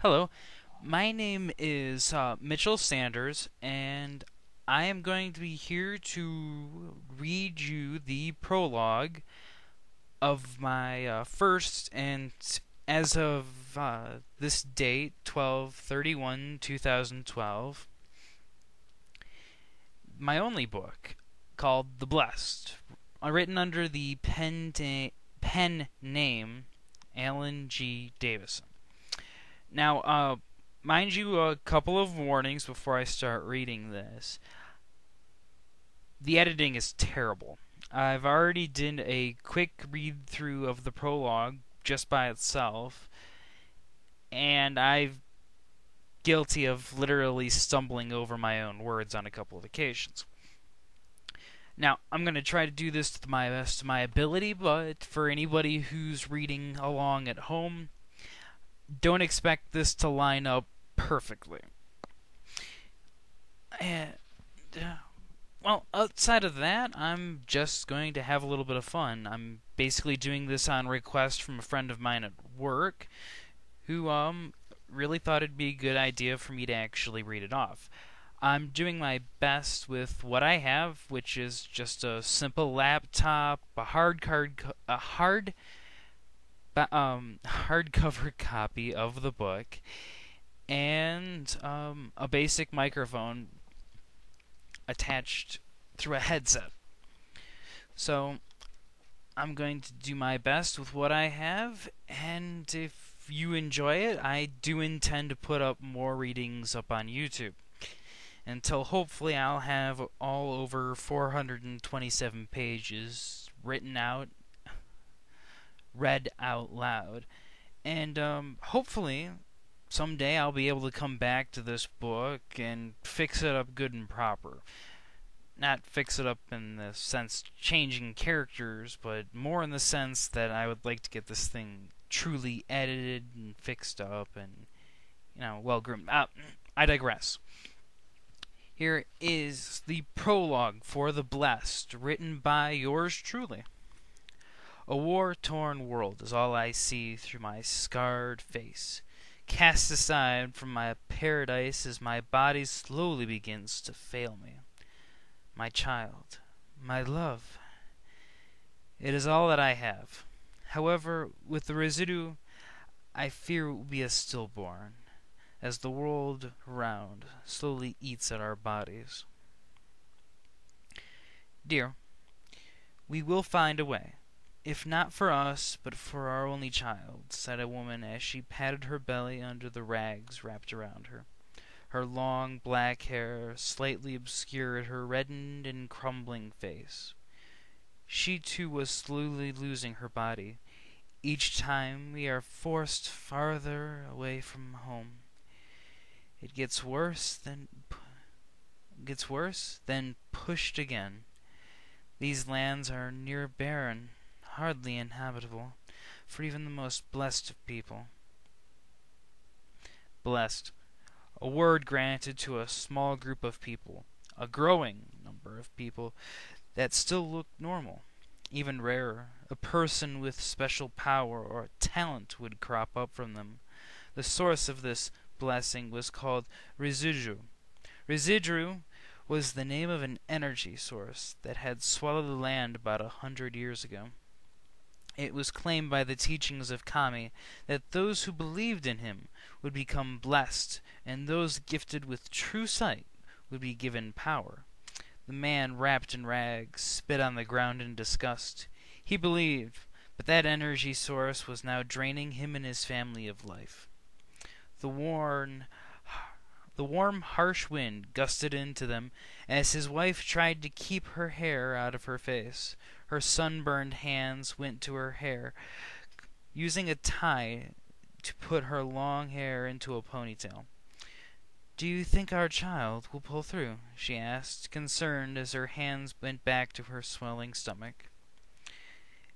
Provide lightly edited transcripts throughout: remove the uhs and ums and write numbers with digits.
Hello, my name is Mitchell Sanders, and I am going to be here to read you the prologue of my first and as of this date, 12/31/2012, my only book called The Blessed, written under the pen name Alan G. Davison. Now, mind you, a couple of warnings before I start reading this. The editing is terrible. I've already did a quick read through of the prologue just by itself, and I'm guilty of literally stumbling over my own words on a couple of occasions. Now, I'm going to try to do this to my best of my ability, but for anybody who's reading along at home, don't expect this to line up perfectly. And, well, outside of that, I'm just going to have a little bit of fun. I'm basically doing this on request from a friend of mine at work who really thought it'd be a good idea for me to actually read it off. I'm doing my best with what I have, which is just a simple laptop, a hardcover copy of the book, and a basic microphone attached through a headset. So I'm going to do my best with what I have, and if you enjoy it, I do intend to put up more readings up on YouTube until hopefully I'll have all over 427 pages written out, read out loud. And hopefully someday I'll be able to come back to this book and fix it up good and proper. Not fix it up in the sense changing characters, but more in the sense that I would like to get this thing truly edited and fixed up and, well groomed. I digress. Here is the prologue for The Blessed, written by yours truly. A war-torn world is all I see through my scarred face, cast aside from my paradise as my body slowly begins to fail me. My child, my love, it is all that I have. However, with the residue, I fear it will be a stillborn, as the world around slowly eats at our bodies. Dear, we will find a way. If not for us, but for our only child, said a woman as she patted her belly under the rags wrapped around her. Her long black hair slightly obscured her reddened and crumbling face. She too was slowly losing her body. Each time we are forced farther away from home, it gets worse, then pushed again. These lands are near barren, hardly inhabitable, for even the most blessed of people. Blessed, a word granted to a small group of people, a growing number of people that still look normal. Even rarer, a person with special power or talent would crop up from them. The source of this blessing was called Residru. Residru was the name of an energy source that had swallowed the land about 100 years ago. It was claimed by the teachings of Kami that those who believed in him would become blessed, and those gifted with true sight would be given power. The man, wrapped in rags, spit on the ground in disgust. He believed, but that energy source was now draining him and his family of life. The warm, harsh wind gusted into them as his wife tried to keep her hair out of her face. Her sunburned hands went to her hair, using a tie to put her long hair into a ponytail. "Do you think our child will pull through?" she asked, concerned as her hands went back to her swelling stomach.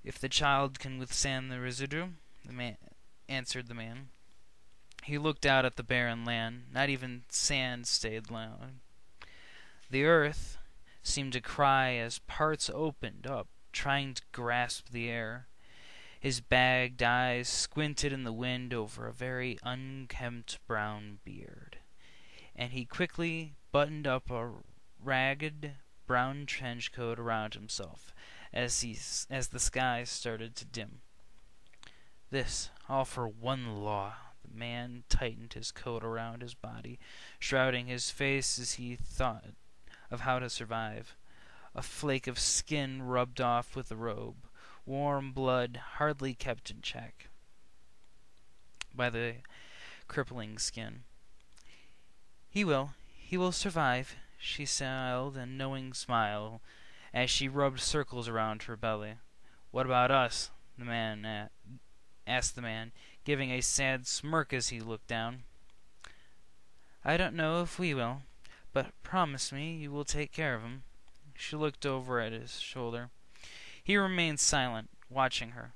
"If the child can withstand the residue," answered the man. He looked out at the barren land. Not even sand stayed long. The earth seemed to cry as parts opened up, trying to grasp the air. His bagged eyes squinted in the wind over a very unkempt brown beard, and he quickly buttoned up a ragged brown trench coat around himself as the sky started to dim. This, all for one law. The man tightened his coat around his body, shrouding his face as he thought of how to survive. A flake of skin rubbed off with the robe, warm blood hardly kept in check by the crippling skin. He will survive, she smiled a knowing smile as she rubbed circles around her belly. What about us? Asked the man, giving a sad smirk as he looked down. I don't know if we will, but promise me you will take care of him. She looked over at his shoulder. He remained silent, watching her.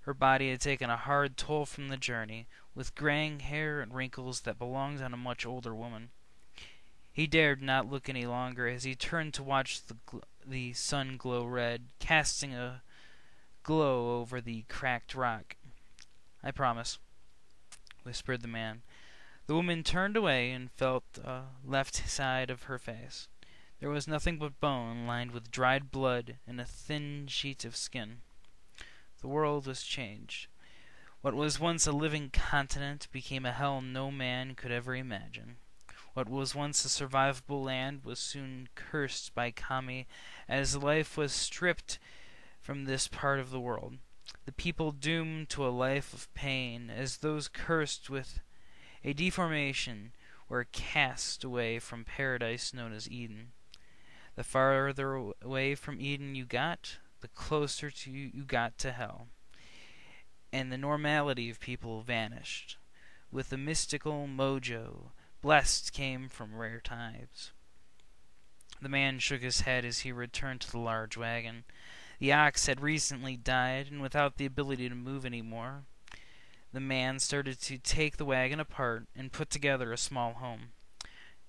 Her body had taken a hard toll from the journey, with graying hair and wrinkles that belonged on a much older woman. He dared not look any longer as he turned to watch the sun glow red, casting a glow over the cracked rock. I promise, whispered the man. The woman turned away and felt the left side of her face. There was nothing but bone lined with dried blood and a thin sheet of skin. The world was changed. What was once a living continent became a hell no man could ever imagine. What was once a survivable land was soon cursed by Kami, as life was stripped from this part of the world. The people doomed to a life of pain, as those cursed with a deformation, were cast away from paradise known as Eden. The farther away from Eden you got, the closer you got to hell, and the normality of people vanished. With the mystical mojo, blessed came from rare times. The man shook his head as he returned to the large wagon. The ox had recently died, and without the ability to move any more, the man started to take the wagon apart and put together a small home.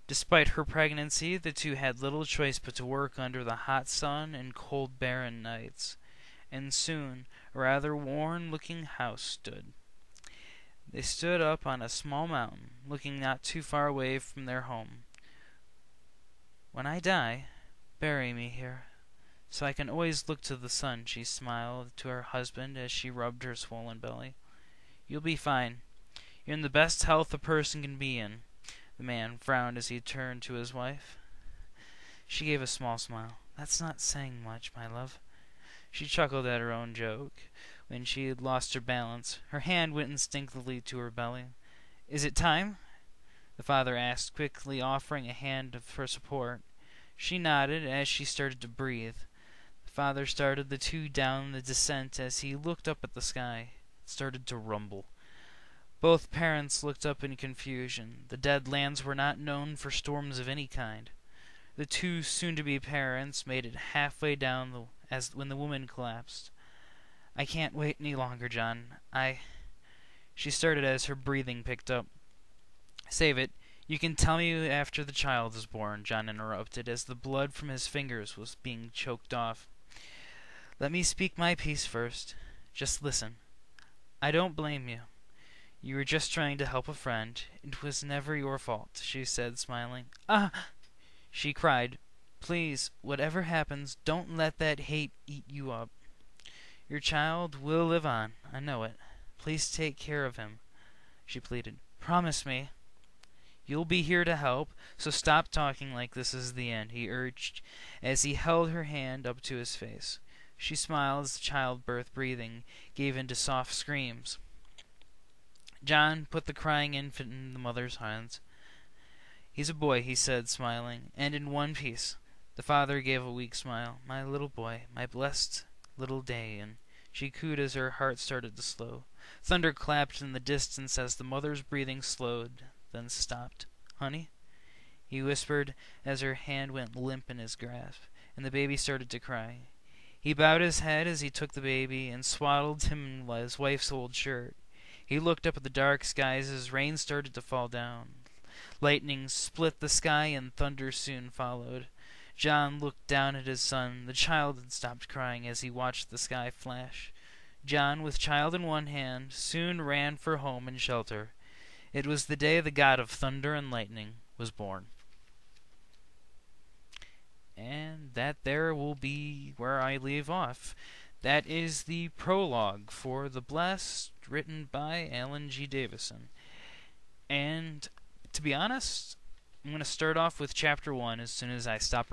Despite her pregnancy, the two had little choice but to work under the hot sun and cold barren nights, and soon a rather worn-looking house stood. They stood up on a small mountain, looking not too far away from their home. When I die, bury me here, so I can always look to the sun, she smiled to her husband as she rubbed her swollen belly. You'll be fine. You're in the best health a person can be in. The man frowned as he turned to his wife. She gave a small smile. That's not saying much, my love. She chuckled at her own joke. When she had lost her balance, her hand went instinctively to her belly. Is it time? The father asked, quickly offering a hand for support. She nodded as she started to breathe. The father started the two down the descent as he looked up at the sky. It started to rumble. Both parents looked up in confusion. The Dead Lands were not known for storms of any kind. The two soon-to-be parents made it halfway down when the woman collapsed. I can't wait any longer, John. She started as her breathing picked up. Save it. You can tell me after the child is born, John interrupted, as the blood from his fingers was being choked off. Let me speak my piece first. Just listen. I don't blame you. You were just trying to help a friend. It was never your fault, she said, smiling. Ah! She cried. Please, whatever happens, don't let that hate eat you up. Your child will live on. I know it. Please take care of him, she pleaded. Promise me. You'll be here to help, so stop talking like this is the end, he urged, as he held her hand up to his face. She smiled as the childbirth breathing gave into soft screams. John put the crying infant in the mother's hands. He's a boy, he said, smiling, and in one piece. The father gave a weak smile. My little boy, my blessed little day, and she cooed as her heart started to slow. Thunder clapped in the distance as the mother's breathing slowed, then stopped. Honey? He whispered as her hand went limp in his grasp, and the baby started to cry. He bowed his head as he took the baby and swaddled him in his wife's old shirt. He looked up at the dark skies as rain started to fall down. Lightning split the sky and thunder soon followed. John looked down at his son. The child had stopped crying as he watched the sky flash. John, with child in one hand, soon ran for home and shelter. It was the day the god of thunder and lightning was born. And that there will be where I leave off. That is the prologue for The Blessed, written by Alan G. Davison. And to be honest, I'm going to start off with chapter 1 as soon as I stop